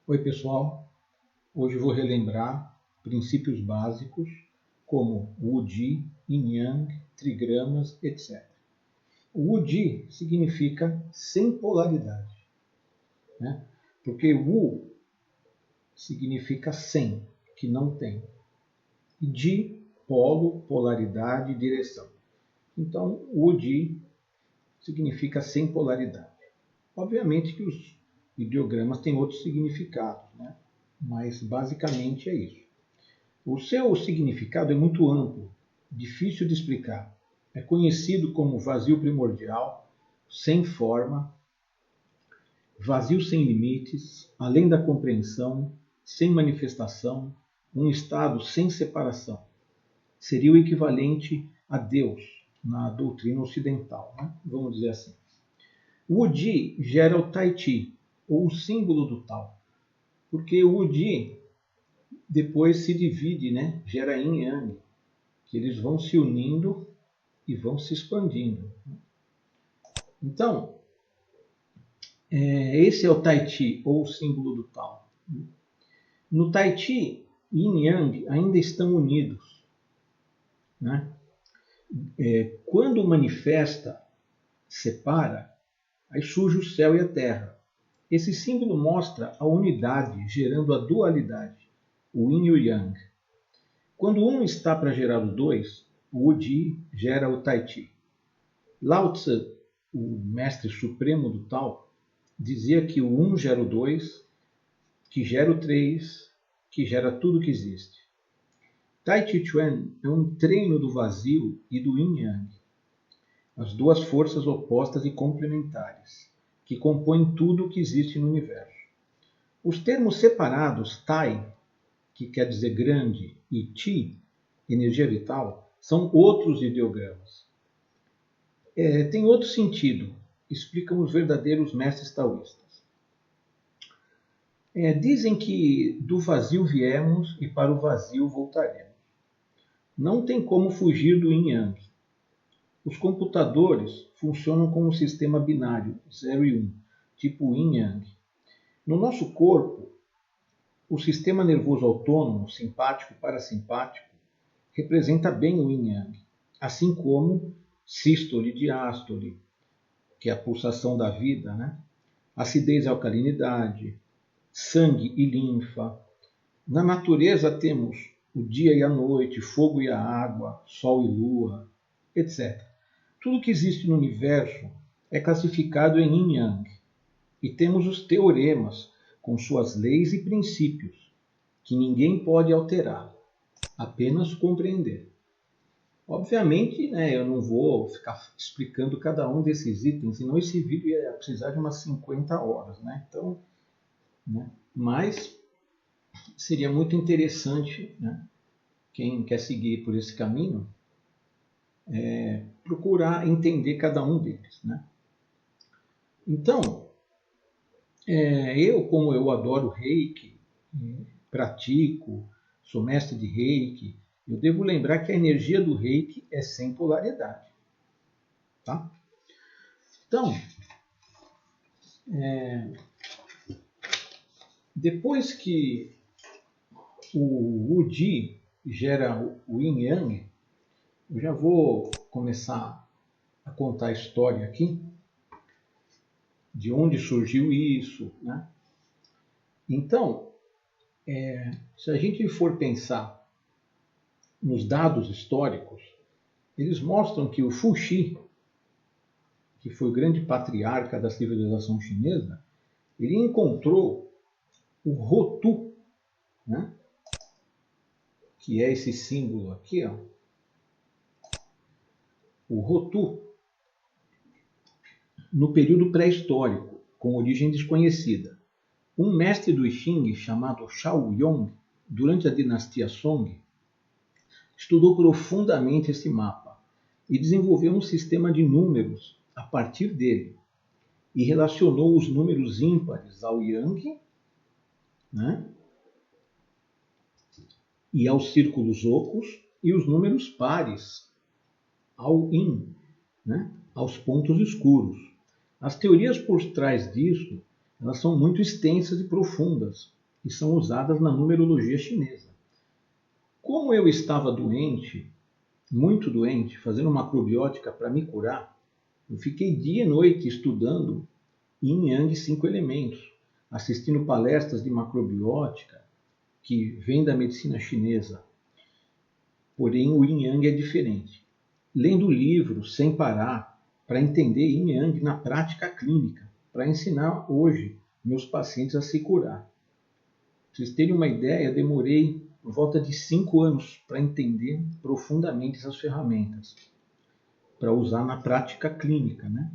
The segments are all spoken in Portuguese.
Oi pessoal, hoje vou relembrar princípios básicos como Wu-Ji, Yin-Yang, trigramas, etc. O Wu-Ji significa sem polaridade, né? Porque Wu significa sem, que não tem, e Ji, polo, polaridade, direção. Então, Wu-Ji significa sem polaridade. Obviamente que os ideogramas têm outros significados, né? Mas basicamente é isso. O seu significado é muito amplo, difícil de explicar. É conhecido como vazio primordial, sem forma, vazio sem limites, além da compreensão, sem manifestação, um estado sem separação. Seria o equivalente a Deus na doutrina ocidental, né? Vamos dizer assim. O Wu-Ji gera o Tai Chi, ou o símbolo do Tao, porque o Wu-Ji depois se divide, né? Gera Yin e Yang, que eles vão se unindo e vão se expandindo. Então, esse é o Tai Chi, ou o símbolo do Tao. No Tai Chi, Yin e Yang ainda estão unidos, né? Quando manifesta, separa, aí surge o céu e a terra. Esse símbolo mostra a unidade gerando a dualidade, o Yin e o Yang. Quando um está para gerar o dois, o Wu-Ji gera o Tai Chi. Lao Tzu, o mestre supremo do Tao, dizia que o um gera o dois, que gera o três, que gera tudo que existe. Tai Chi Chuan é um treino do vazio e do Yin Yang, as duas forças opostas e complementares, que compõem tudo o que existe no universo. Os termos separados, Tai, que quer dizer grande, e Chi, energia vital, são outros ideogramas. Tem outro sentido, explicam os verdadeiros mestres taoístas. Dizem que do vazio viemos e para o vazio voltaremos. Não tem como fugir do Yin Yang. Os computadores funcionam como um sistema binário, 0 e 1, tipo Yin Yang. No nosso corpo, o sistema nervoso autônomo, simpático e parasimpático, representa bem o Yin Yang, assim como sístole e diástole, que é a pulsação da vida, né? Acidez e alcalinidade, sangue e linfa. Na natureza temos o dia e a noite, fogo e a água, sol e lua, etc. Tudo que existe no universo é classificado em Yin Yang. E temos os teoremas, com suas leis e princípios, que ninguém pode alterar, apenas compreender. Obviamente, né, eu não vou ficar explicando cada um desses itens, senão esse vídeo ia precisar de umas 50 horas. Né? Então, né, mas seria muito interessante, né, quem quer seguir por esse caminho, procurar entender cada um deles. Né? Então, como eu adoro Reiki, pratico, sou mestre de Reiki, eu devo lembrar que a energia do Reiki é sem polaridade. Tá? Então, depois que o Wu-Ji gera o Yin Yang, eu já vou começar a contar a história aqui, de onde surgiu isso. Né? Então, se a gente for pensar nos dados históricos, eles mostram que o Fuxi, que foi o grande patriarca da civilização chinesa, ele encontrou o Rotu, né? Que é esse símbolo aqui, ó. O Rotu, no período pré-histórico, com origem desconhecida. Um mestre do I Ching chamado Shao Yong, durante a dinastia Song, estudou profundamente esse mapa e desenvolveu um sistema de números a partir dele e relacionou os números ímpares ao Yang, né, e aos círculos ocos, e os números pares ao Yin, né, aos pontos escuros. As teorias por trás disso, elas são muito extensas e profundas, e são usadas na numerologia chinesa. Como eu estava doente, muito doente, fazendo macrobiótica para me curar, eu fiquei dia e noite estudando Yin Yang 5 elementos, assistindo palestras de macrobiótica que vêm da medicina chinesa. Porém, o Yin Yang é diferente. Lendo livros sem parar para entender Yin Yang na prática clínica, para ensinar hoje meus pacientes a se curar. Para vocês terem uma ideia, demorei por volta de 5 anos para entender profundamente essas ferramentas, para usar na prática clínica, né?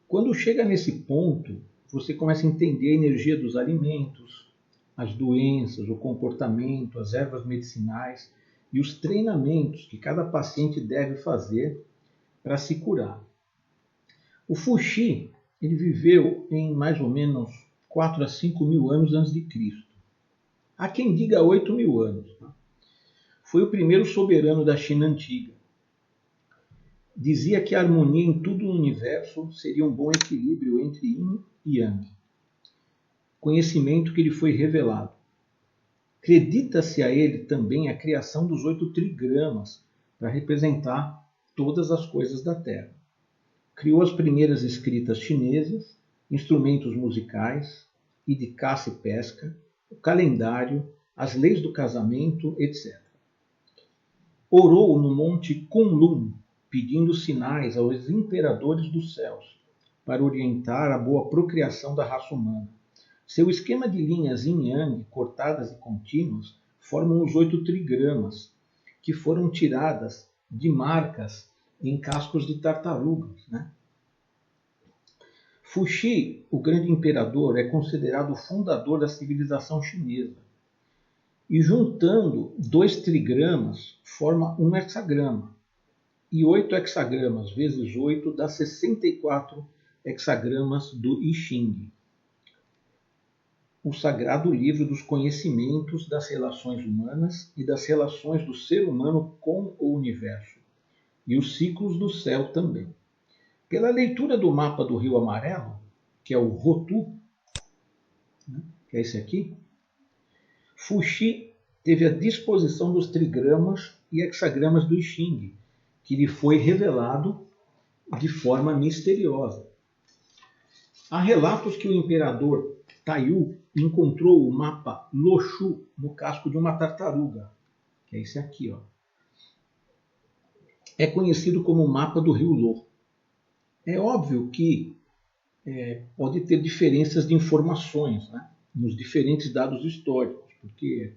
Quando chega nesse ponto, você começa a entender a energia dos alimentos, as doenças, o comportamento, as ervas medicinais e os treinamentos que cada paciente deve fazer para se curar. O Fuxi, ele viveu em mais ou menos 4 a 5 mil anos antes de Cristo. Há quem diga 8 mil anos. Foi o primeiro soberano da China antiga. Dizia que a harmonia em tudo no universo seria um bom equilíbrio entre Yin e Yang. Conhecimento que lhe foi revelado. Acredita-se a ele também a criação dos 8 trigramas para representar todas as coisas da Terra. Criou as primeiras escritas chinesas, instrumentos musicais e de caça e pesca, o calendário, as leis do casamento, etc. Orou no monte Kunlun, pedindo sinais aos imperadores dos céus, para orientar a boa procriação da raça humana. Seu esquema de linhas yin-yang, cortadas e contínuas, formam os 8 trigramas, que foram tiradas de marcas em cascos de tartarugas, né? Fuxi, o grande imperador, é considerado o fundador da civilização chinesa. E juntando 2 trigramas, forma um hexagrama. E 8 hexagramas vezes 8 dá 64 hexagramas do I Ching, o sagrado livro dos conhecimentos das relações humanas e das relações do ser humano com o universo, e os ciclos do céu também. Pela leitura do mapa do Rio Amarelo, que é o Rotu, né, que é esse aqui, Fuxi teve a disposição dos trigramas e hexagramas do I Ching, que lhe foi revelado de forma misteriosa. Há relatos que o imperador Taiyu encontrou o mapa Loshu no casco de uma tartaruga, que é esse aqui, ó. É conhecido como o mapa do rio Lo. É óbvio que pode ter diferenças de informações, né, nos diferentes dados históricos, porque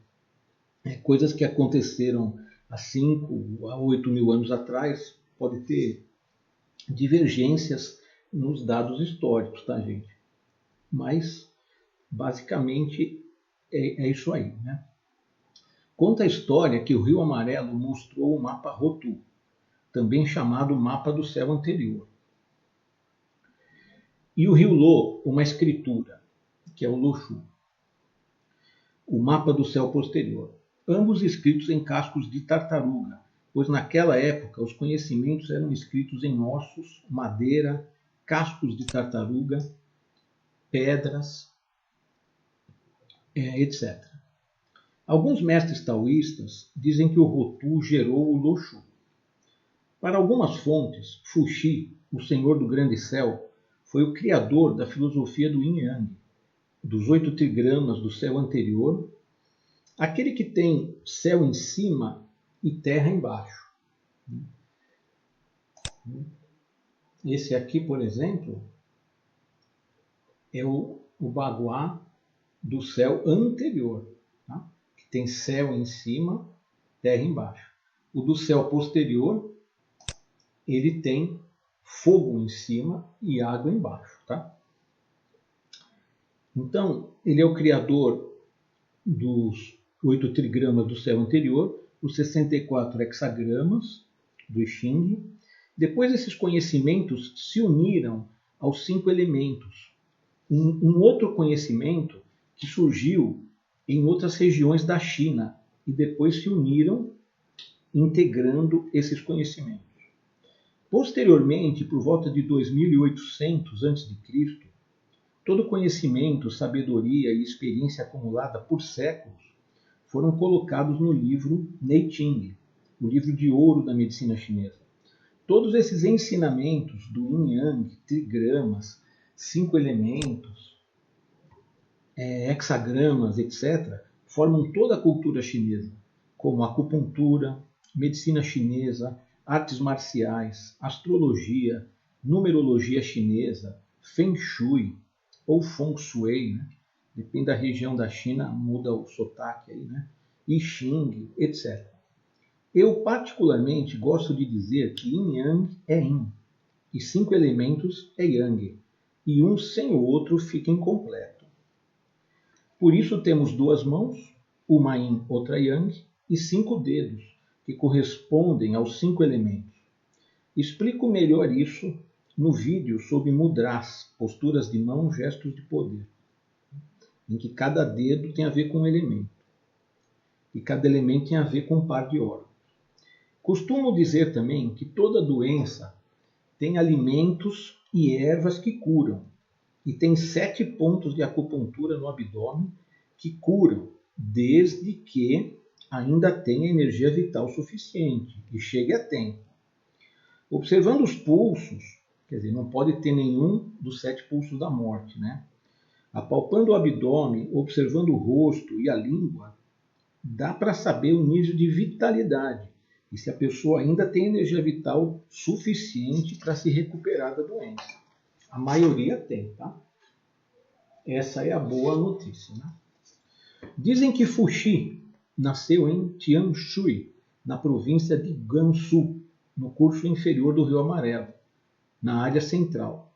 coisas que aconteceram há 5 a 8 mil anos atrás pode ter divergências nos dados históricos, tá, gente? Mas, basicamente, é isso aí, né? Conta a história que o Rio Amarelo mostrou o mapa Rotu, também chamado mapa do céu anterior. E o Rio Lo, uma escritura, que é o Loshu, o mapa do céu posterior. Ambos escritos em cascos de tartaruga, pois naquela época os conhecimentos eram escritos em ossos, madeira, cascos de tartaruga, pedras, etc. Alguns mestres taoístas dizem que o Rotu gerou o Loshu. Para algumas fontes, Fuxi, o Senhor do Grande Céu, foi o criador da filosofia do Yin Yang, dos 8 trigramas do céu anterior, aquele que tem céu em cima e terra embaixo. Esse aqui, por exemplo, é o Bagua do céu anterior, tá? Que tem céu em cima, terra embaixo. O do céu posterior, ele tem fogo em cima e água embaixo, tá? Então, ele é o criador dos 8 trigramas do céu anterior, os 64 hexagramas do I Ching. Depois esses conhecimentos se uniram aos 5 elementos. Um outro conhecimento que surgiu em outras regiões da China e depois se uniram integrando esses conhecimentos. Posteriormente, por volta de 2800 a.C., Todo conhecimento, sabedoria e experiência acumulada por séculos foram colocados no livro Neijing, o livro de ouro da medicina chinesa. Todos esses ensinamentos do Yin Yang, trigramas, 5 elementos, hexagramas, etc., formam toda a cultura chinesa, como acupuntura, medicina chinesa, artes marciais, astrologia, numerologia chinesa, Feng Shui ou Feng Shui, né? Depende da região da China, muda o sotaque aí, né? I Ching, etc. Eu particularmente gosto de dizer que Yin Yang é Yin e 5 elementos é Yang, e um sem o outro fica incompleto. Por isso temos 2 mãos, uma Yin, outra Yang, e 5 dedos, que correspondem aos 5 elementos. Explico melhor isso no vídeo sobre mudras, posturas de mão, gestos de poder, em que cada dedo tem a ver com um elemento, e cada elemento tem a ver com um par de órgãos. Costumo dizer também que toda doença tem alimentos e ervas que curam, e tem 7 pontos de acupuntura no abdômen que curam, desde que ainda tenha energia vital suficiente e chegue a tempo. Observando os pulsos, quer dizer, não pode ter nenhum dos 7 pulsos da morte, né? Apalpando o abdômen, observando o rosto e a língua, dá para saber o nível de vitalidade e se a pessoa ainda tem energia vital suficiente para se recuperar da doença. A maioria tem, tá? Essa é a boa notícia, né? Dizem que Fuxi nasceu em Tianshui, na província de Gansu, no curso inferior do Rio Amarelo, na área central,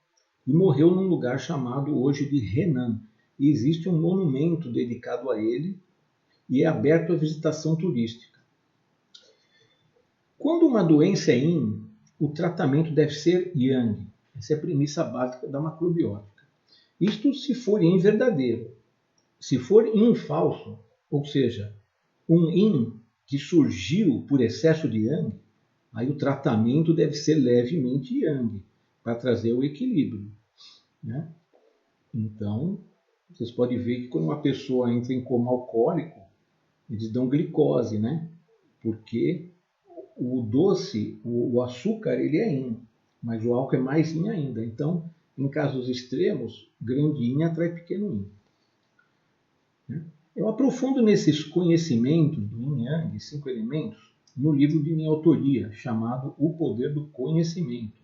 e morreu num lugar chamado hoje de Henan. E existe um monumento dedicado a ele e é aberto à visitação turística. Quando uma doença é Yin, o tratamento deve ser Yang. Essa é a premissa básica da macrobiótica. Isto se for Yin verdadeiro. Se for Yin falso, ou seja, um Yin que surgiu por excesso de Yang, aí o tratamento deve ser levemente Yang, para trazer o equilíbrio, né? Então, vocês podem ver que quando uma pessoa entra em coma alcoólico, eles dão glicose, né? Porque o doce, o açúcar, ele é Yin, mas o álcool é mais Yin ainda. Então, em casos extremos, grande Yin atrai pequeno Yin. Eu aprofundo nesses conhecimentos do Yin Yang, 5 elementos, no livro de minha autoria, chamado O Poder do Conhecimento,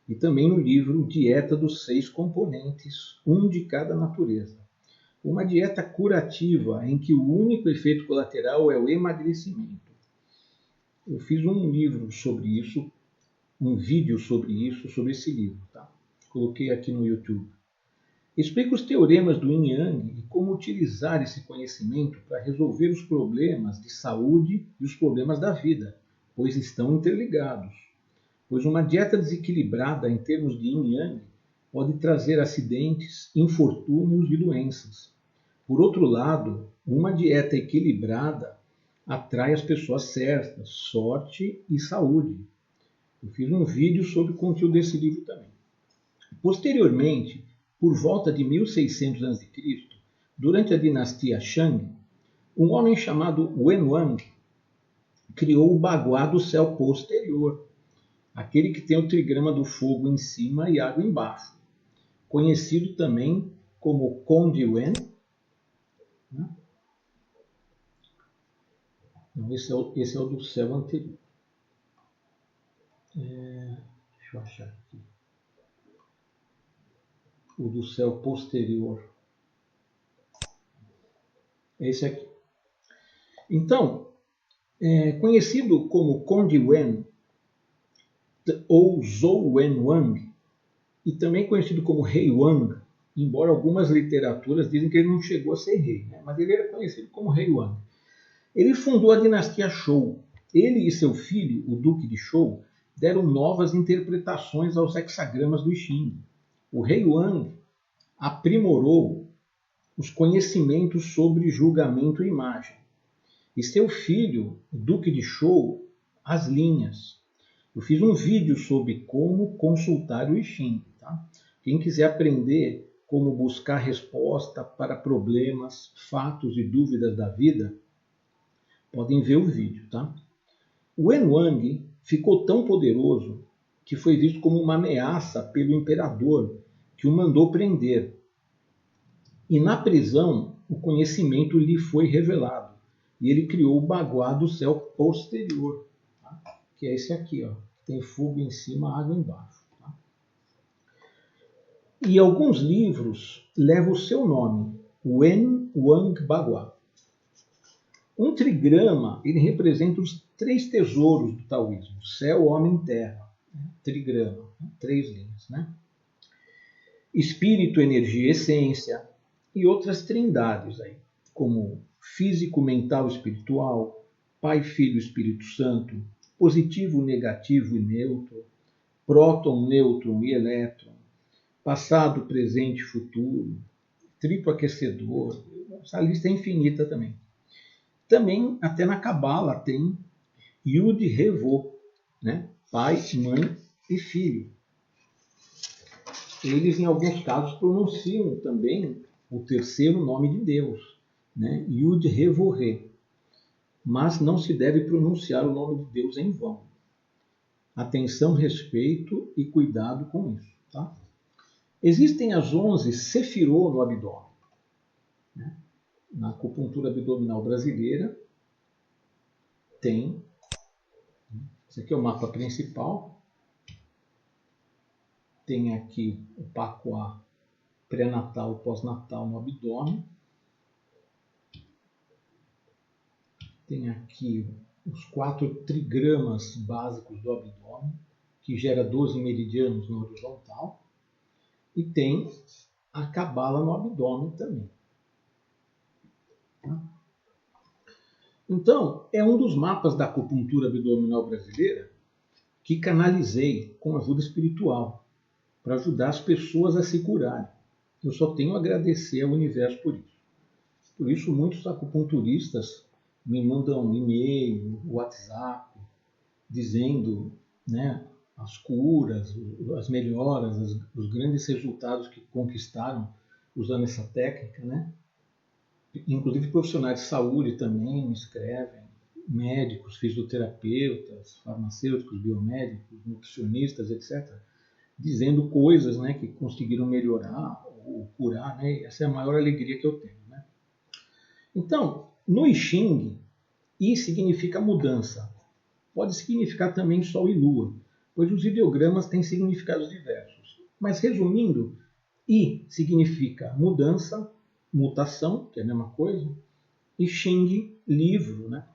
e também no livro Dieta dos 6 Componentes, um de cada natureza. Uma dieta curativa em que o único efeito colateral é o emagrecimento. Eu fiz um livro sobre isso, um vídeo sobre isso, sobre esse livro, tá? Coloquei aqui no YouTube. Explico os teoremas do Yin Yang e como utilizar esse conhecimento para resolver os problemas de saúde e os problemas da vida, pois estão interligados. Pois uma dieta desequilibrada em termos de Yin Yang pode trazer acidentes, infortúnios e doenças. Por outro lado, uma dieta equilibrada atrai as pessoas certas, sorte e saúde. Eu fiz um vídeo sobre o conteúdo desse livro também. Posteriormente, por volta de 1600 a.C., durante a dinastia Shang, um homem chamado Wen Wang criou o Bagua do céu posterior, aquele que tem o trigrama do fogo em cima e água embaixo, conhecido também como Conde Wen. Não, esse é o do céu anterior. Deixa eu achar aqui. O do céu posterior. É esse aqui. Então, conhecido como Conde Wen, ou Zhou Wen Wang, e também conhecido como Rei Wang, embora algumas literaturas dizem que ele não chegou a ser rei, né? Mas ele era conhecido como Rei Wang. Ele fundou a dinastia Zhou. Ele e seu filho, o Duque de Zhou, deram novas interpretações aos hexagramas do I Ching. O Rei Wang aprimorou os conhecimentos sobre julgamento e imagem. E seu filho, o Duque de Zhou, as linhas. Eu fiz um vídeo sobre como consultar o I Ching. Tá? Quem quiser aprender como buscar resposta para problemas, fatos e dúvidas da vida, podem ver o vídeo, tá? O Wen Wang ficou tão poderoso que foi visto como uma ameaça pelo imperador, que o mandou prender. E na prisão, o conhecimento lhe foi revelado. E ele criou o Bagua do céu posterior, tá? Que é esse aqui, ó. Tem fogo em cima, água embaixo. Tá? E alguns livros levam o seu nome, Wen Wang Bagua. Um trigrama, ele representa os 3 tesouros do taoísmo, céu, homem e terra. Trigrama, 3 linhas, né? Espírito, energia, essência e outras trindades aí, como físico, mental, espiritual, Pai, Filho, Espírito Santo, positivo, negativo e neutro, próton, nêutron e elétron, passado, presente e futuro, triplo aquecedor. Essa lista é infinita também. Também, até na Cabala, tem Yud Revo, né? Pai, mãe e filho. Eles, em alguns casos, pronunciam também o terceiro nome de Deus, né? Yud Revo Re. Mas não se deve pronunciar o nome de Deus em vão. Atenção, respeito e cuidado com isso. Tá? Existem as 11 sefirot no abdômen. Né? Na acupuntura abdominal brasileira tem. Esse aqui é o mapa principal. Tem aqui o pacuá pré-natal e pós-natal no abdômen. Tem aqui os 4 trigramas básicos do abdômen, que gera 12 meridianos na horizontal. E tem a cabala no abdômen também. Tá? Então, é um dos mapas da acupuntura abdominal brasileira que canalizei com ajuda espiritual, para ajudar as pessoas a se curarem. Eu só tenho a agradecer ao universo por isso. Por isso, muitos acupunturistas me mandam e-mail, WhatsApp, dizendo, né, as curas, as melhoras, os grandes resultados que conquistaram usando essa técnica, né? Inclusive profissionais de saúde também me escrevem, médicos, fisioterapeutas, farmacêuticos, biomédicos, nutricionistas, etc., dizendo coisas, né, que conseguiram melhorar ou curar, né? Essa é a maior alegria que eu tenho, né? Então, no I Ching, I significa mudança. Pode significar também Sol e Lua, pois os ideogramas têm significados diversos. Mas resumindo, I significa mudança, mutação, que é a mesma coisa, e Xing, livro, né?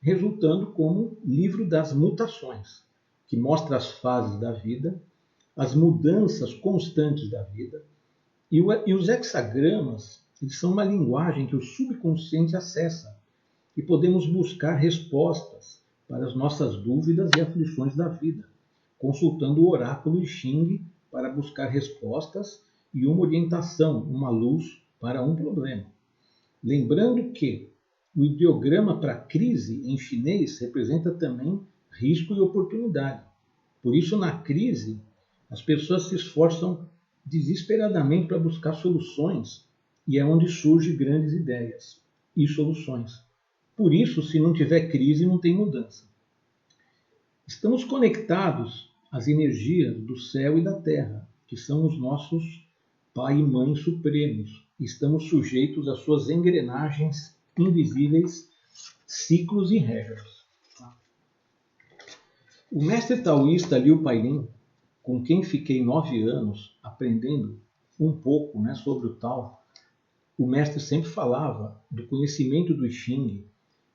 Resultando como livro das mutações, que mostra as fases da vida, as mudanças constantes da vida, e os hexagramas, eles são uma linguagem que o subconsciente acessa, e podemos buscar respostas para as nossas dúvidas e aflições da vida, consultando o oráculo I Ching para buscar respostas e uma orientação, uma luz para um problema. Lembrando que o ideograma para crise em chinês representa também risco e oportunidade. Por isso, na crise, as pessoas se esforçam desesperadamente para buscar soluções e é onde surgem grandes ideias e soluções. Por isso, se não tiver crise, não tem mudança. Estamos conectados às energias do céu e da terra, que são os nossos Pai e Mãe Supremos. Estamos sujeitos às suas engrenagens invisíveis, ciclos e regras. O mestre taoísta Liu Pailin, com quem fiquei 9 anos aprendendo um pouco, né, sobre o Tao, o mestre sempre falava do conhecimento do I Ching.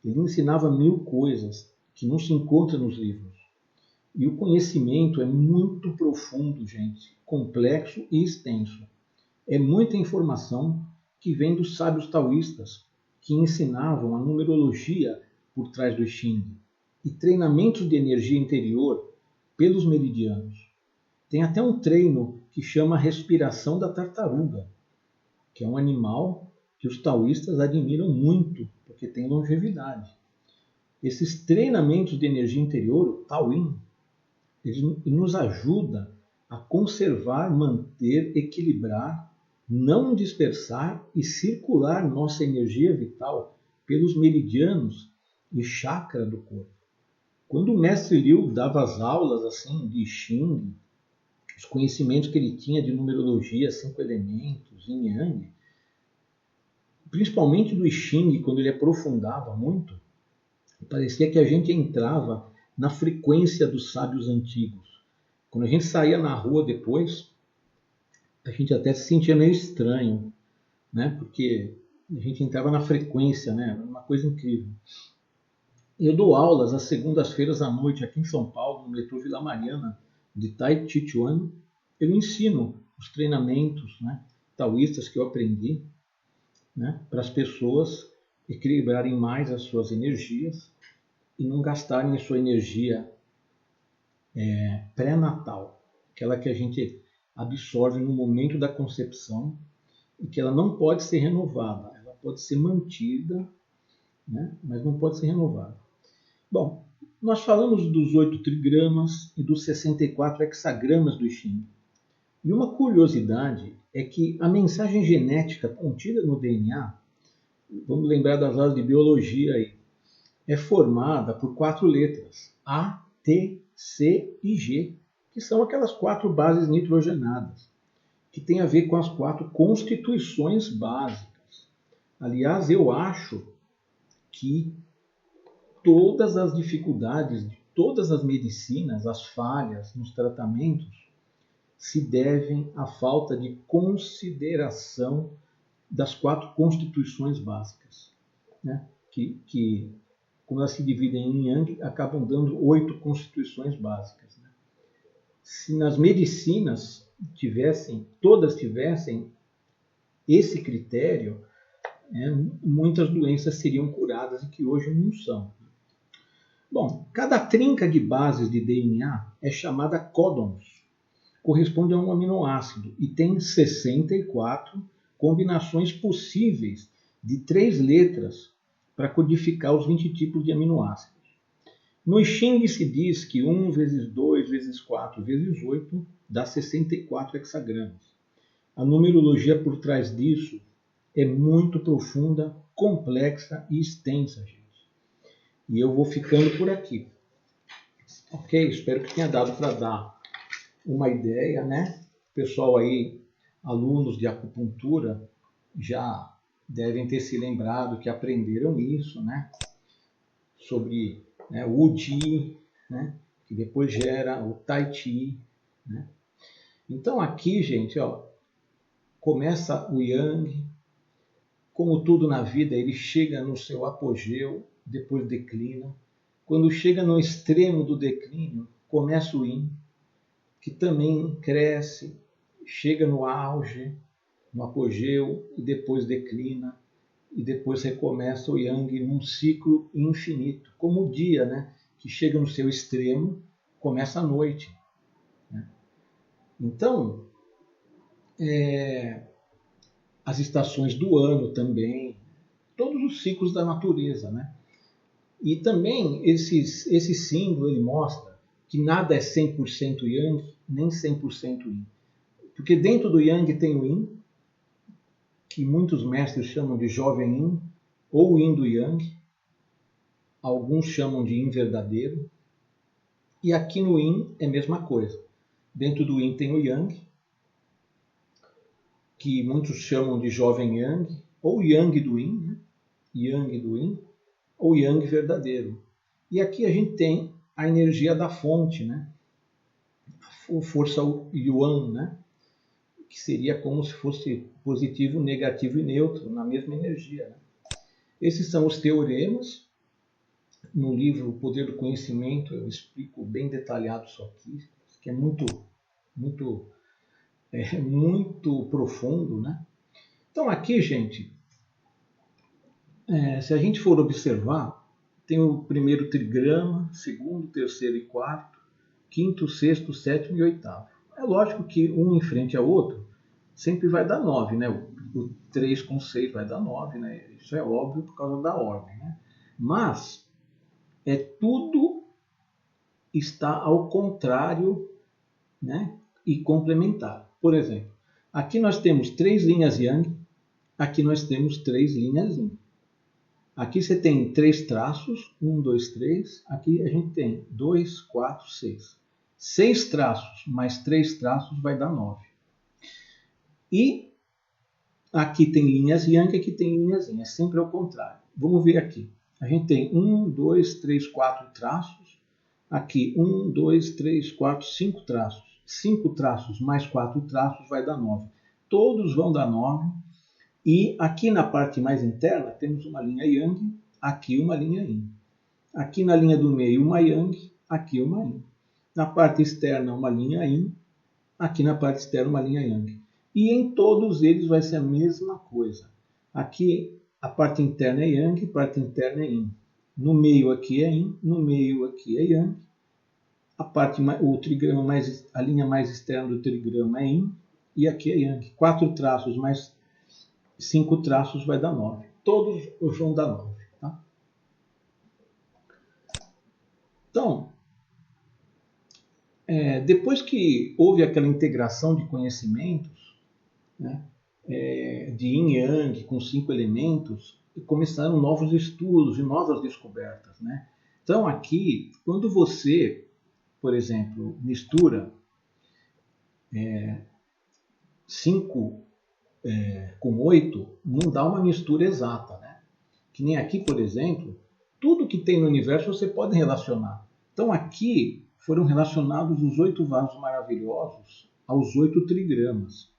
Ele ensinava 1000 coisas que não se encontram nos livros. E o conhecimento é muito profundo, gente, complexo e extenso. É muita informação que vem dos sábios taoístas, que ensinavam a numerologia por trás do I Ching e treinamentos de energia interior pelos meridianos. Tem até um treino que chama respiração da tartaruga, que é um animal que os taoístas admiram muito, porque tem longevidade. Esses treinamentos de energia interior, o Taoyin, ele nos ajuda a conservar, manter, equilibrar não dispersar e circular nossa energia vital pelos meridianos e chakra do corpo. Quando o mestre Liu dava as aulas assim de Xing, os conhecimentos que ele tinha de numerologia, 5 elementos, yin yang, principalmente do Xing, quando ele aprofundava muito, parecia que a gente entrava na frequência dos sábios antigos. Quando a gente saía na rua depois, a gente até se sentia meio estranho, né? Porque a gente entrava na frequência, né? Uma coisa incrível. Eu dou aulas às segundas-feiras à noite aqui em São Paulo, no metrô Vila Mariana, de Tai Chi Chuan. Eu ensino os treinamentos, né, taoístas que eu aprendi, né, para as pessoas equilibrarem mais as suas energias e não gastarem a sua energia pré-natal, aquela que a gente absorve no momento da concepção e que ela não pode ser renovada. Ela pode ser mantida, né, mas não pode ser renovada. Bom, nós falamos dos 8 trigramas e dos 64 hexagramas do I Ching. E uma curiosidade é que a mensagem genética contida no DNA, vamos lembrar das aulas de biologia aí, é formada por 4 letras, A, T, C e G, que são aquelas 4 bases nitrogenadas, que tem a ver com as 4 constituições básicas. Aliás, eu acho que todas as dificuldades de todas as medicinas, as falhas nos tratamentos, se devem à falta de consideração das 4 constituições básicas, né? que, como elas se dividem em Yang, acabam dando 8 constituições básicas. Né? Se nas medicinas todas tivessem esse critério, muitas doenças seriam curadas e que hoje não são. Bom, cada trinca de bases de DNA é chamada códons, corresponde a um aminoácido e tem 64 combinações possíveis de 3 letras para codificar os 20 tipos de aminoácidos. No I Ching se diz que 1 vezes 2 vezes 4 vezes 8 dá 64 hexagramas. A numerologia por trás disso é muito profunda, complexa e extensa, gente. E eu vou ficando por aqui. Ok? Espero que tenha dado para dar uma ideia, né? Pessoal aí, alunos de acupuntura, já devem ter se lembrado que aprenderam isso, né? Sobre, né, o Udi, né? Que depois gera o Tai Chi, né? Então aqui, gente, ó, começa o Yang. Como tudo na vida, ele chega no seu apogeu, depois declina. Quando chega no extremo do declínio, começa o Yin, que também cresce, chega no auge, no apogeu, e depois declina, e depois recomeça o Yang num ciclo infinito, como o dia, né, que chega no seu extremo, começa a noite. Né? Então, as estações do ano também, todos os ciclos da natureza, né? E também esse símbolo ele mostra que nada é 100% Yang, nem 100% Yin. Porque dentro do Yang tem o Yin, que muitos mestres chamam de jovem Yin, ou Yin do Yang, alguns chamam de Yin verdadeiro, e aqui no Yin é a mesma coisa. Dentro do Yin tem o Yang, que muitos chamam de jovem Yang, ou Yang do Yin, né? Yang do Yin, ou Yang verdadeiro. E aqui a gente tem a energia da fonte, né? A força Yuan, né? Que seria como se fosse positivo, negativo e neutro, na mesma energia. Né? Esses são os teoremas. No livro O Poder do Conhecimento eu explico bem detalhado isso aqui, que é muito profundo. Né? Então aqui, gente, se a gente for observar, tem o primeiro trigrama, segundo, terceiro e quarto, quinto, sexto, sétimo e oitavo. É lógico que um em frente ao outro sempre vai dar 9, né? O 3 com 6 vai dar 9, né? Isso é óbvio por causa da ordem, né? Mas tudo está ao contrário, né? E complementar. Por exemplo, Aqui nós temos 3 linhas Yang, aqui nós temos 3 linhas Yin. Aqui você tem 3 traços, 1, 2, 3. Aqui a gente tem 2, 4, 6. 6 traços mais 3 traços vai dar 9. E aqui tem linhas Yang, aqui tem linhas Yin. É sempre ao contrário. Vamos ver aqui. A gente tem 1, 2, 3, 4 traços. Aqui 1, 2, 3, 4, 5 traços. 5 traços mais 4 traços vai dar 9. Todos vão dar 9. E aqui na parte mais interna temos uma linha Yang, aqui uma linha Yin. Aqui na linha do meio uma Yang, aqui uma Yin. Na parte externa uma linha Yin, aqui na parte externa uma linha Yang. E em todos eles vai ser a mesma coisa. Aqui a parte interna é Yang, a parte interna é Yin. No meio aqui é Yin, no meio aqui é Yang. O trigrama a linha mais externa do trigrama é Yin e aqui é Yang. 4 traços mais 5 traços vai dar 9. Todos vão dar 9. Tá? Então, depois que houve aquela integração de conhecimentos, né, de Yin e Yang com 5 elementos, começaram novos estudos e novas descobertas. Né? Então, aqui, quando você, por exemplo, mistura 5 com 8, não dá uma mistura exata. Né? Que nem aqui, por exemplo, tudo que tem no universo você pode relacionar. Então aqui foram relacionados os 8 vasos maravilhosos aos 8 trigramas.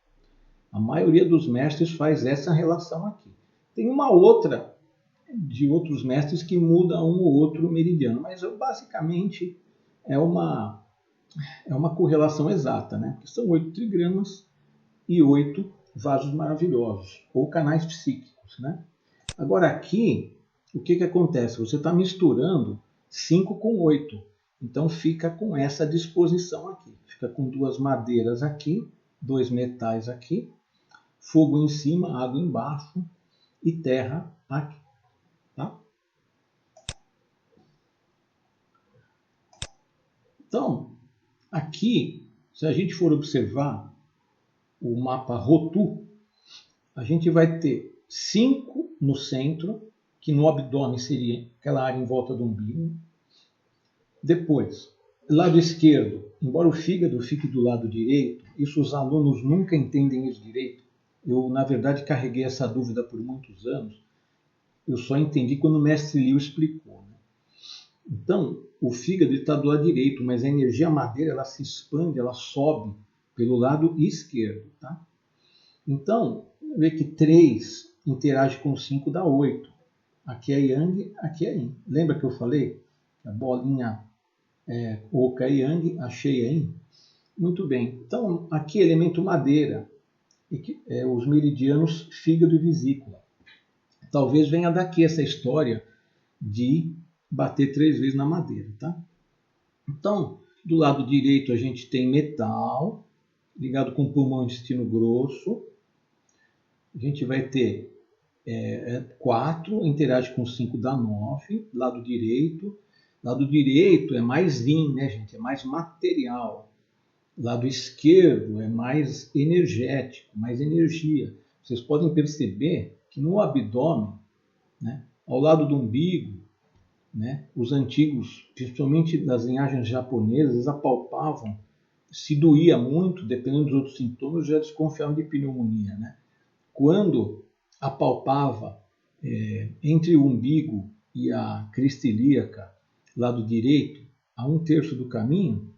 A maioria dos mestres faz essa relação aqui. Tem uma outra de outros mestres que muda um ou outro meridiano, mas basicamente é uma correlação exata, né? Porque são 8 trigramas e 8 vasos maravilhosos, ou canais psíquicos, né? Agora aqui, o que acontece? Você está misturando 5 com 8. Então fica com essa disposição aqui. Fica com 2 madeiras aqui, 2 metais aqui, fogo em cima, água embaixo e terra aqui. Tá? Então, aqui, se a gente for observar o mapa Rotu, a gente vai ter 5 no centro, que no abdômen seria aquela área em volta do umbigo. Depois, lado esquerdo, embora o fígado fique do lado direito, isso os alunos nunca entendem isso direito. Eu, na verdade, carreguei essa dúvida por muitos anos. Eu só entendi quando o mestre Liu explicou. Né? Então, o fígado está do lado direito, mas a energia madeira ela se expande, ela sobe pelo lado esquerdo. Tá? Então, vê que 3 interage com 5 dá 8. Aqui é Yang, aqui é Yin. Lembra que eu falei? A bolinha oca é Yang, a cheia é Yin? Muito bem. Então, aqui elemento madeira, os meridianos fígado e vesícula. Talvez venha daqui essa história de bater 3 vezes na madeira. Tá? Então, do lado direito a gente tem metal, ligado com pulmão e intestino grosso. A gente vai ter 4, interage com 5 dá 9, lado direito. Lado direito é mais Yin, né, gente? É mais material. Lado esquerdo é mais energético, mais energia. Vocês podem perceber que no abdômen, né, ao lado do umbigo, né, os antigos, principalmente das linhagens japonesas, apalpavam, se doía muito, dependendo dos outros sintomas, já desconfiavam de pneumonia. Né? Quando apalpava entre o umbigo e a crista ilíaca, lado direito, a 1/3 do caminho,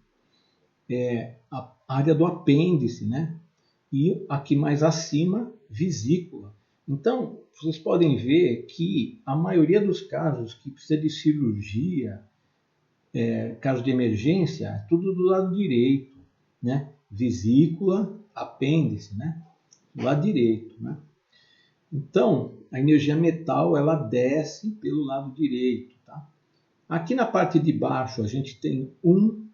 a área do apêndice, né? E aqui mais acima, vesícula. Então, vocês podem ver que a maioria dos casos que precisa de cirurgia, caso de emergência, é tudo do lado direito, né? Vesícula, apêndice, né? Do lado direito, né? Então, a energia metal ela desce pelo lado direito. Tá? Aqui na parte de baixo a gente tem 1,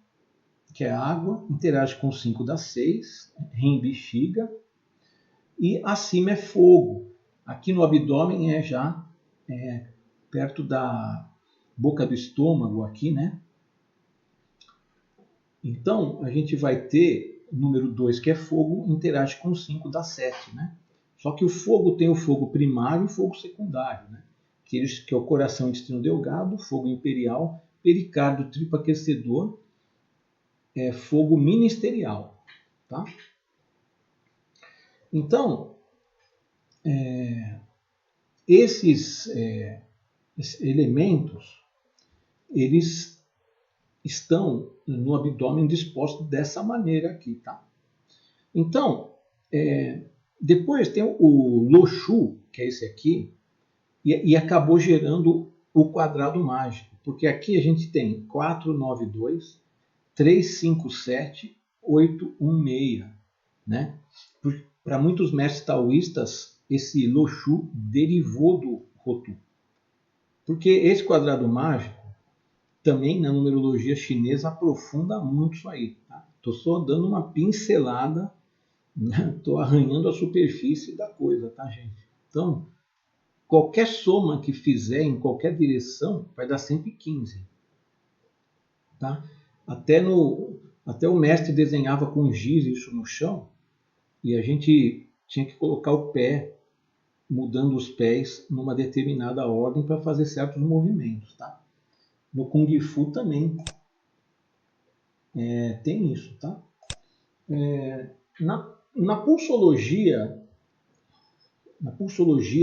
que é água, interage com 5 dá 6, rim, bexiga, e acima é fogo. Aqui no abdômen é já perto da boca do estômago aqui, né? Então a gente vai ter número 2, que é fogo, interage com o 5, dá 7, né? Só que o fogo tem o fogo primário e o fogo secundário, né? Que é o coração, intestino delgado, fogo imperial, pericárdio, tripa-aquecedor, fogo ministerial, tá? Então, esses elementos, eles estão no abdômen dispostos dessa maneira aqui, tá? Então, depois tem o Loshu, que é esse aqui, e acabou gerando o quadrado mágico, porque aqui a gente tem 4, 9, 2, 3, 5, 7, 8, 1, 6, né? Para muitos mestres taoístas, esse Loshu derivou do Rotu. Porque esse quadrado mágico, também na numerologia chinesa, aprofunda muito isso aí. Estou só dando uma pincelada, estou arranhando a superfície da coisa, tá, gente? Então, qualquer soma que fizer em qualquer direção vai dar sempre 15. Tá? Até o mestre desenhava com giz isso no chão e a gente tinha que colocar o pé, mudando os pés numa determinada ordem para fazer certos movimentos. Tá? No Kung Fu também tem isso. Tá? Na pulsologia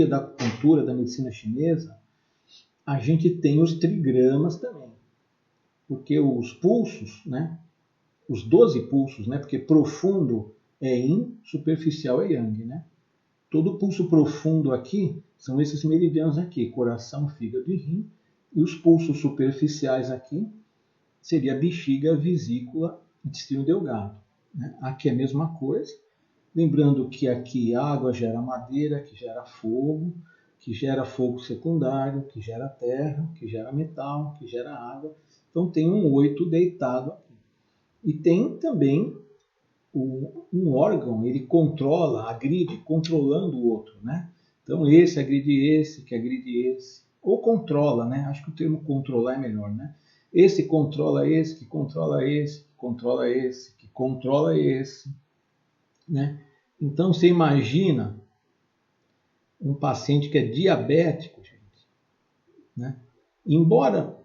da acupuntura, da medicina chinesa, a gente tem os trigramas também. Porque os pulsos, né, os 12 pulsos, né, porque profundo é Yin, superficial é Yang. Né? Todo pulso profundo aqui são esses meridianos aqui, coração, fígado e rim. E os pulsos superficiais aqui seria bexiga, vesícula, intestino delgado. Né? Aqui é a mesma coisa. Lembrando que aqui água gera madeira, que gera fogo secundário, que gera terra, que gera metal, que gera água. Então tem um 8 deitado aqui. E tem também um órgão, ele controla, agride, controlando o outro. Né? Então esse agride esse, que agride esse. Ou controla, né? Acho que o termo controlar é melhor. Né? Esse controla esse, que controla esse, que controla esse, que controla esse. Né? Então você imagina um paciente que é diabético, gente. Né? Embora,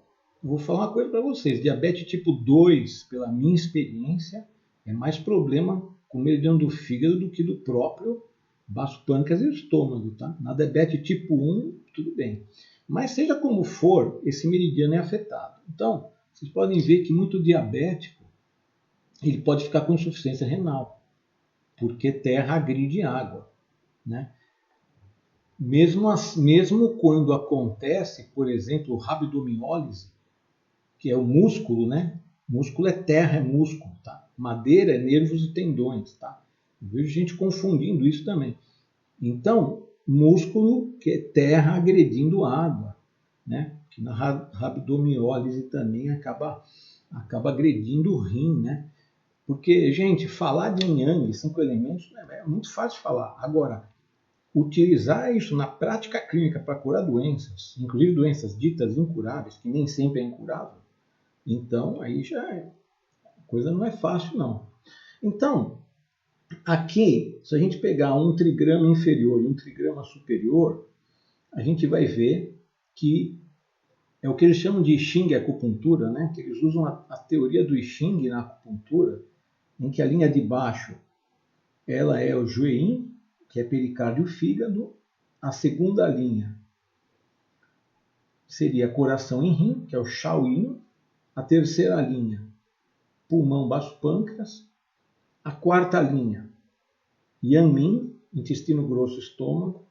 vou falar uma coisa para vocês, diabetes tipo 2, pela minha experiência, é mais problema com o meridiano do fígado do que do próprio baço, pâncreas e estômago. Tá? Na diabetes tipo 1, tudo bem. Mas seja como for, esse meridiano é afetado. Então, vocês podem ver que muito diabético, ele pode ficar com insuficiência renal, porque terra agride água. Né? Mesmo quando acontece, por exemplo, rabdomiólise, que é o músculo, né? Músculo é terra, é músculo, tá? Madeira é nervos e tendões, tá? Eu vejo gente confundindo isso também. Então, músculo que é terra agredindo água, né? Que na rabdomiólise também acaba agredindo o rim, né? Porque, gente, falar de yin yang, 5 elementos, é muito fácil de falar. Agora, utilizar isso na prática clínica para curar doenças, inclusive doenças ditas incuráveis, que nem sempre é incurável, então aí a coisa não é fácil, não. Então, aqui, se a gente pegar um trigrama inferior e um trigrama superior, a gente vai ver que é o que eles chamam de I Ching acupuntura, né? Que eles usam a teoria do I Ching na acupuntura, em que a linha de baixo ela é o Jueyin, que é pericárdio e fígado. A segunda linha seria coração e rim, que é o Shaoyin. A terceira linha, pulmão, baço, pâncreas. A quarta linha, Yanmin, intestino grosso, estômago.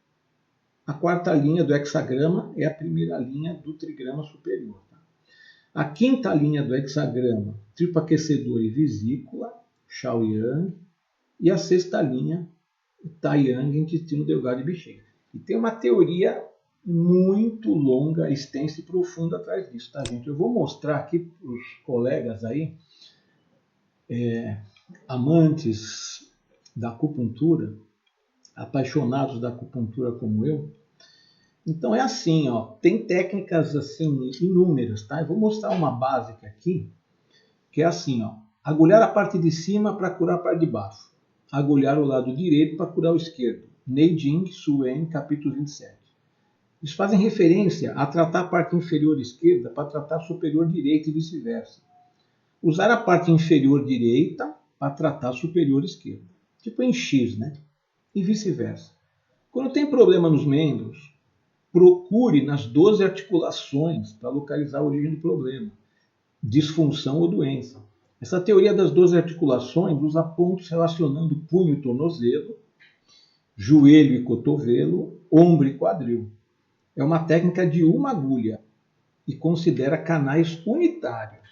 A quarta linha do hexagrama é a primeira linha do trigrama superior. A quinta linha do hexagrama, tripa aquecedor e vesícula, Shaoyang. E a sexta linha, Taiyang, intestino delgado e bexiga. E tem uma teoria muito longa, extensa e profunda atrás disso, tá, gente? Eu vou mostrar aqui para os colegas aí, amantes da acupuntura, apaixonados da acupuntura como eu. Então é assim, ó, tem técnicas assim inúmeras, tá? Eu vou mostrar uma básica aqui, que é assim, ó. Agulhar a parte de cima para curar a parte de baixo. Agulhar o lado direito para curar o esquerdo. Neijing Suen, capítulo 27. Eles fazem referência a tratar a parte inferior esquerda para tratar a superior direita e vice-versa. Usar a parte inferior direita para tratar a superior esquerda. Tipo em X, né? E vice-versa. Quando tem problema nos membros, procure nas 12 articulações para localizar a origem do problema, disfunção ou doença. Essa teoria das 12 articulações usa pontos relacionando punho e tornozelo, joelho e cotovelo, ombro e quadril. É uma técnica de uma agulha e considera canais unitários.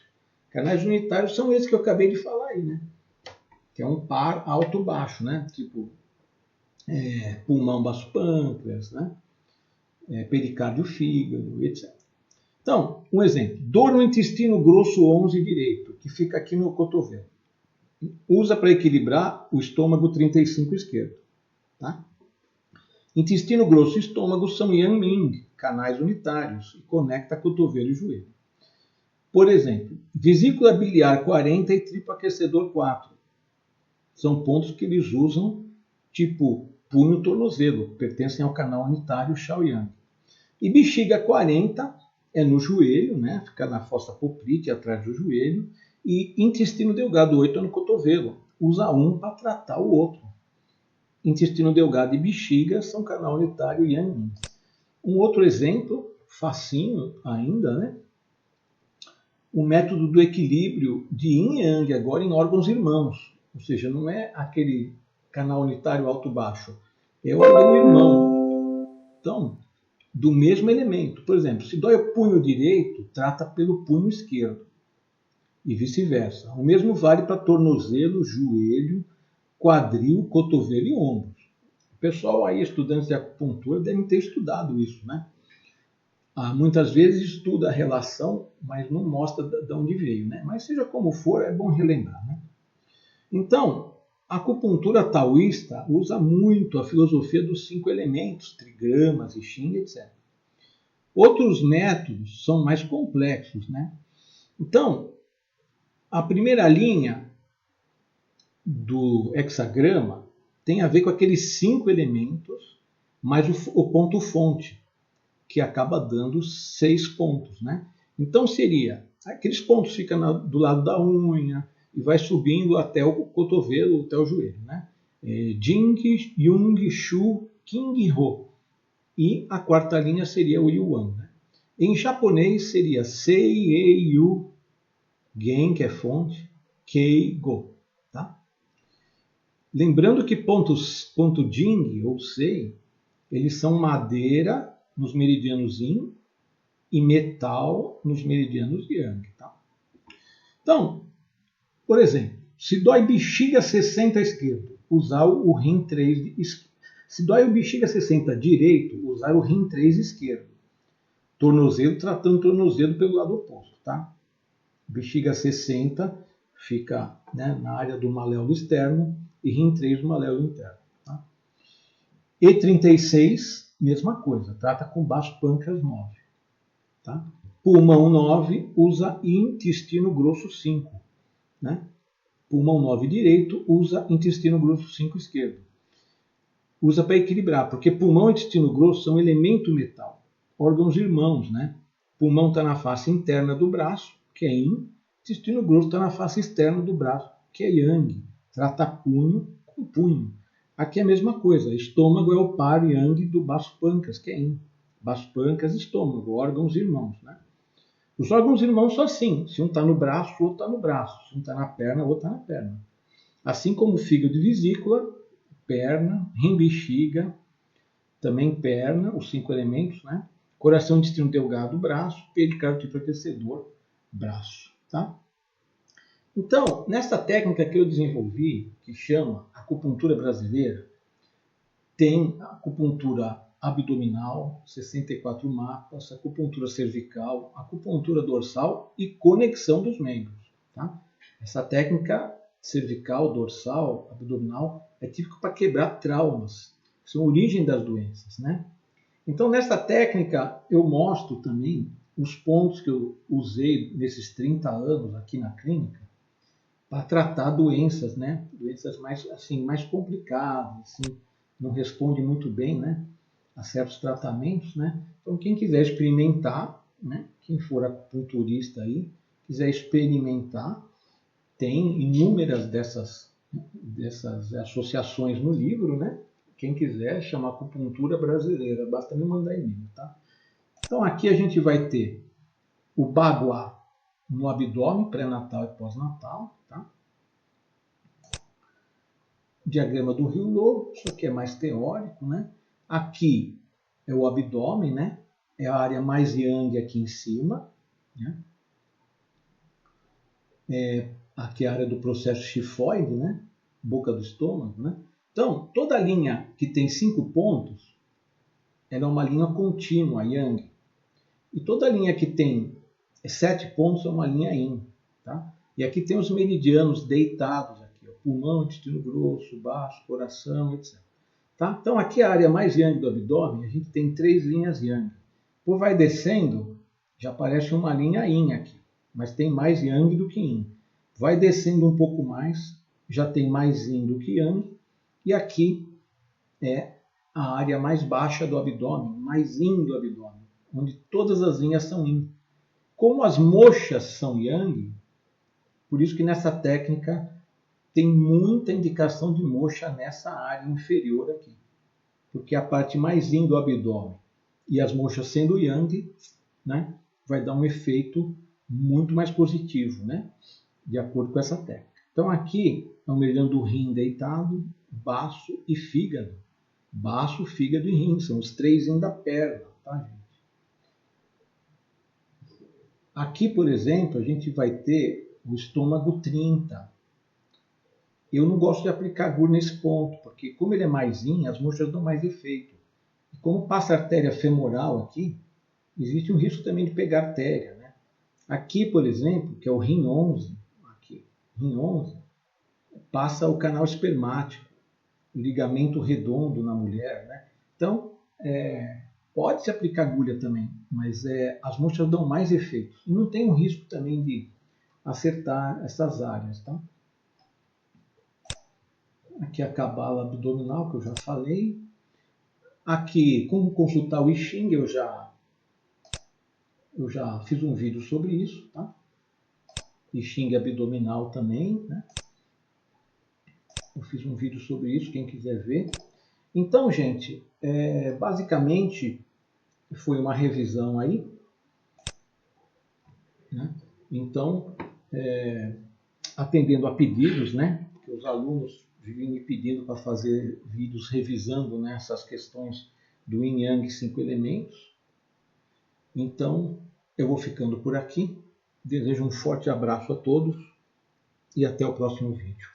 Canais unitários são esses que eu acabei de falar aí, né? Que é um par alto-baixo, né? Tipo pulmão, baço, pâncreas, né? Pericárdio, fígado, etc. Então, um exemplo. Dor no intestino grosso 11 direito, que fica aqui no cotovelo. Usa para equilibrar o estômago 35 esquerdo. Tá? Intestino grosso e estômago são Yang-Ming, canais unitários, e conecta cotovelo e joelho. Por exemplo, vesícula biliar 40 e triplo aquecedor 4. São pontos que eles usam tipo punho-tornozelo, pertencem ao canal unitário Shaoyang. E bexiga 40 é no joelho, né? Fica na fossa poplite, atrás do joelho. E intestino delgado 8 é no cotovelo. Usa um para tratar o outro. Intestino delgado e bexiga são canal unitário Yang. Um outro exemplo, facinho ainda, né? O método do equilíbrio de Yin e Yang, agora em órgãos irmãos. Ou seja, não é aquele canal unitário alto-baixo, é o órgão irmão. Então, do mesmo elemento. Por exemplo, se dói o punho direito, trata pelo punho esquerdo. E vice-versa. O mesmo vale para tornozelo, joelho, quadril, cotovelo e ombros. O pessoal aí, estudantes de acupuntura, devem ter estudado isso, né? Muitas vezes estuda a relação, mas não mostra de onde veio, né? Mas seja como for, é bom relembrar, né? Então, a acupuntura taoísta usa muito a filosofia dos 5 elementos, trigramas, I Ching, etc. Outros métodos são mais complexos, né? Então, a primeira linha do hexagrama tem a ver com aqueles 5 elementos, mais o ponto fonte, que acaba dando 6 pontos, né? Então seria, aqueles pontos ficam do lado da unha e vai subindo até o cotovelo, até o joelho, né? Jing, Yung, Shu, King, Ho. E a quarta linha seria o Yuan, né? Em japonês seria Sei, Ei, Yu, Gen, que é fonte, Kei, Go. Tá? Lembrando que ponto Jing ou Sei, eles são madeira nos meridianos Yin e metal nos meridianos Yang. Tá? Então, por exemplo, se dói bexiga 60 esquerdo, usar o rim 3 esquerdo. Se dói o bexiga 60 direito, usar o rim 3 esquerdo. Tornozelo, tratando o tornozelo pelo lado oposto. Tá? Bexiga 60 fica, né, na área do maléolo externo e rim 3 do maléolo interno. Tá? E36, mesma coisa, trata com baixo pâncreas 9. Tá? Pulmão 9 usa intestino grosso 5. Né? Pulmão 9 direito usa intestino grosso 5 esquerdo. Usa para equilibrar, porque pulmão e intestino grosso são elemento metal, órgãos irmãos. Né? Pulmão está na face interna do braço, que é Yin. Intestino grosso está na face externa do braço, que é Yang. Trata punho com punho. Aqui é a mesma coisa. Estômago é o par Yang do baço pâncreas, que é Yin. Baço pâncreas e estômago, órgãos irmãos. Né? Os órgãos irmãos são assim. Se um está no braço, o outro está no braço. Se um está na perna, o outro está na perna. Assim como fígado e vesícula, perna, rim, bexiga, também perna, os 5 elementos, né? Coração, intestino delgado, braço, pericárdio, tipo aquecedor, braço. Tá? Então, nessa técnica que eu desenvolvi, que chama acupuntura brasileira, tem acupuntura abdominal, 64 mapas, acupuntura cervical, acupuntura dorsal e conexão dos membros. Tá? Essa técnica cervical, dorsal, abdominal é típica para quebrar traumas, que são a origem das doenças. Né? Então, nessa técnica, eu mostro também os pontos que eu usei nesses 30 anos aqui na clínica para tratar doenças, né? Doenças mais complicadas, assim, não responde muito bem, né? A certos tratamentos, né? Então, quem quiser experimentar, né? Quem for acupunturista aí, quiser experimentar, tem inúmeras dessas associações no livro, né? Quem quiser, chama Acupuntura Brasileira, basta me mandar e-mail, tá? Então aqui a gente vai ter o Bagua no abdômen, pré-natal e pós-natal, tá? Diagrama do Rio Lobo, isso aqui é mais teórico, né? Aqui é o abdômen, né? É a área mais yang aqui em cima, né? Aqui é a área do processo chifoide, né? Boca do estômago, né? Então, toda linha que tem 5 pontos, ela é uma linha contínua, yang. E toda linha que tem 7 pontos é uma linha yin, tá? E aqui tem os meridianos deitados, aqui, ó, pulmão, intestino grosso, baixo, coração, etc. Tá? Então, aqui é a área mais yang do abdômen, a gente tem 3 linhas yang. Por vai descendo, já aparece uma linha yin aqui, mas tem mais yang do que yin. Vai descendo um pouco mais, já tem mais yin do que yang, e aqui é a área mais baixa do abdômen, mais yin do abdômen, onde todas as linhas são yin. Como as mochas são yang, por isso que nessa técnica tem muita indicação de mocha nessa área inferior aqui, porque a parte mais yin do abdômen e as mochas sendo yang, né, vai dar um efeito muito mais positivo, né, de acordo com essa técnica. Então aqui é o meridiano do rim deitado, baço e fígado. Baço, fígado e rim, são os 3 yin da perna, tá, gente? Aqui, por exemplo, a gente vai ter o estômago 30. Eu não gosto de aplicar agulha nesse ponto, porque como ele é mais yin, as mochas dão mais efeito. E como passa a artéria femoral aqui, existe um risco também de pegar artéria, né? Aqui, por exemplo, que é o rim 11, aqui, rim 11, passa o canal espermático, o ligamento redondo na mulher, né? Então, pode-se aplicar agulha também, mas as mochas dão mais efeito. E não tem um risco também de acertar essas áreas, tá? Aqui a cabala abdominal, que eu já falei. Aqui, como consultar o I Ching, eu já fiz um vídeo sobre isso, tá? I Ching abdominal também, né? Eu fiz um vídeo sobre isso, quem quiser ver. Então, gente, basicamente foi uma revisão aí, né? Então, atendendo a pedidos, né? Que os alunos vivem me pedindo para fazer vídeos revisando, né, essas questões do Yin Yang 5 elementos. Então, eu vou ficando por aqui. Desejo um forte abraço a todos e até o próximo vídeo.